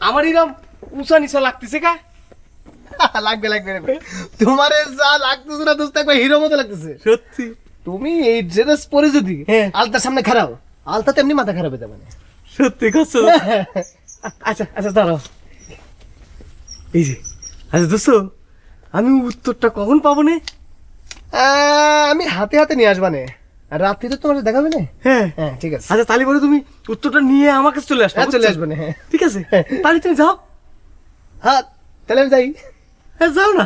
আমার এরকম উঁচা নিচা লাগতেছে কা? লাগবে লাগবে লাগবে তোমার যা লাগতেছে না দোস্ত একবার হিরো মতো লাগতেছে সত্যি তুমি এই ড্রেস পরে যদি হ্যাঁ। আলতার সামনে খারাপ আলতা তেমনি মাথা খারাপ হয়ে যাবে না সত্যি কসম। আচ্ছা আচ্ছা দাঁড়াও, এই যে আচ্ছা দোস্ত আমি উত্তরটা কখন পাবো নে? আমি হাতে হাতে নিয়ে আসবা নে আর রাত্রি তো তোমার সাথে দেখাবে না হ্যাঁ হ্যাঁ ঠিক আছে আচ্ছা তাহলে বলে তুমি উত্তরটা নিয়ে আমার কাছে চলে আসবে। হ্যাঁ চলে আসবে না হ্যাঁ ঠিক আছে তাহলে তুমি যাও। হ্যাঁ তাহলে আমি যাই হ্যাঁ যাও না।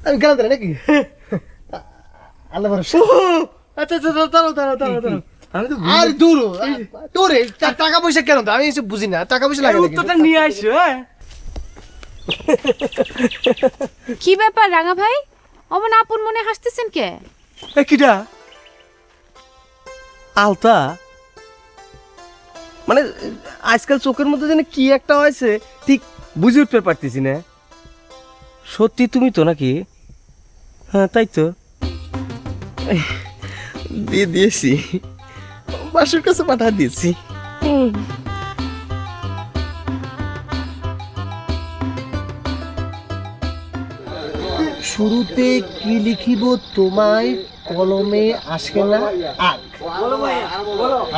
আমি গেলাম তাহলে নাকি আল্লাহ ভরসা ও আচ্ছা আচ্ছা দাঁড়াও দাঁড়াও দাঁড়াও দাঁড়াও, আমি তো আর দূর দূরে টাকা পয়সা কেন তো আমি এসব বুঝি না টাকা পয়সা লাগে নাকি? উত্তরটা নিয়ে আসো। হ্যাঁ কি ব্যাপার রাঙা ভাই, অমন আপন মনে হাসতেছেন কে? কিটা আলতা মানে আজকাল চোখের মধ্যে যেন কি একটা হয়েছে ঠিক বুঝে উঠতে পারতেছি না। সত্যি তুমি তো নাকি? হ্যাঁ তাই তো, দিয়ে দিয়েছি, বাসুর কাছে পাঠা দিয়েছি। শুরুতে কি লিখিব তোমায় কলমে আসে না আগ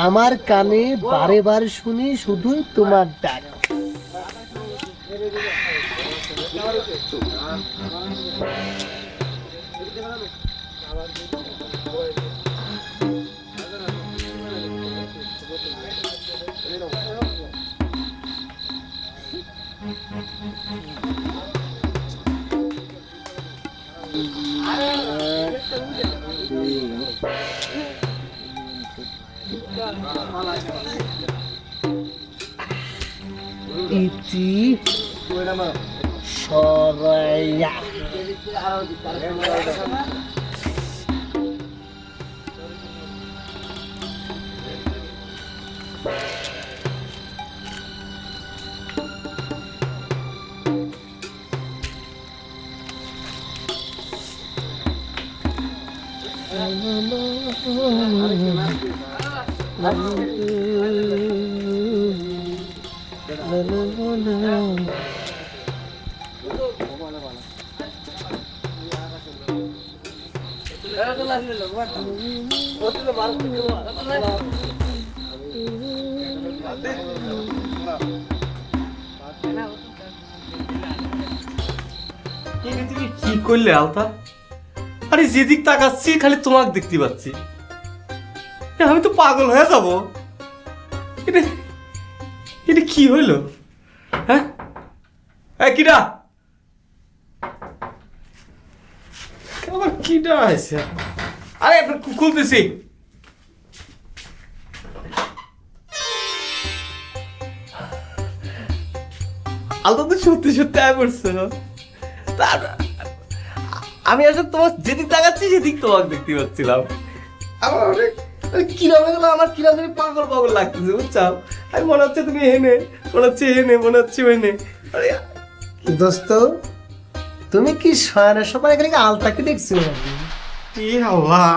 আমার কানে বারে বারে শুনি শুধুই তোমার ডাক ইতি সরাইয়া তুমি কি করলে আলতা? আরে যেদিক তাকাচ্ছি খালি তোমাকে দেখতে পাচ্ছি, আমি তো পাগল হয়ে যাব। এটা এটা কি হইলো? হ্যাঁ কিডা আমার কিডা আছে? আরে খুলতেছি। আলতা তো সত্যি সত্যি আয় করছে না। তার আমি আসলে তোমার যেদিক তাকাচ্ছি সেদিক তোমাকে দেখতে পাচ্ছিলাম। আমার অনেক কিরম এগুলো আমার কিরম জানি পাগল পাগল লাগতেছে বুঝছো। আমি মনে হচ্ছে তুমি হেনে, মনে হচ্ছে হেনে, মনে হচ্ছে হেনে। আরে দোস্ত তুমি কি শয়নের সবাই এখানে আলতাকে দেখছো কি আল্লাহ,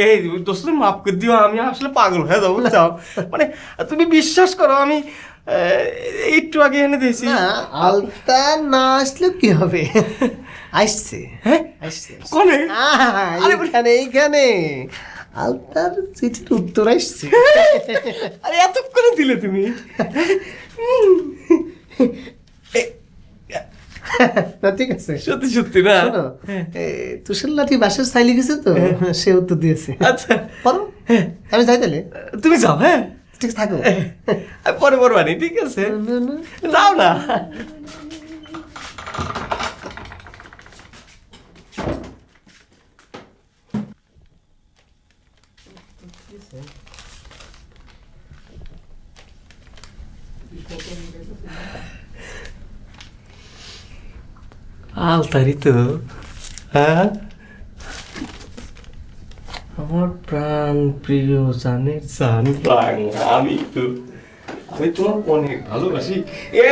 এই দোস্ত মাফ করে দিও, আমি আসলে পাগল হয়ে যাবো বুঝছো। মানে তুমি বিশ্বাস করো আমি একটু আগে এনে দিয়েছি। না আলতা না আসলে কি হবে আসছে হ্যাঁ আসছে কোনে? এইখানে এইখানে আলতার চিঠির উত্তর আসছে আরে এতক্ষণে দিলে তুমি? না ঠিক আছে সত্যি সত্যি না? শোনো তুষার লাঠি বাসার চাইলে গেছে তো সে উত্তর দিয়েছে আচ্ছা বলো আমি যাই তাহলে তুমি যাও। হ্যাঁ ঠিক আছে, থাকো পরে পরবানি, ঠিক আছে যাও না। আলতারি তো, হ্যাঁ আমার প্রাণ প্রিয় জানের জান, আমি তো আমি তোমার অনেক ভালোবাসি। এ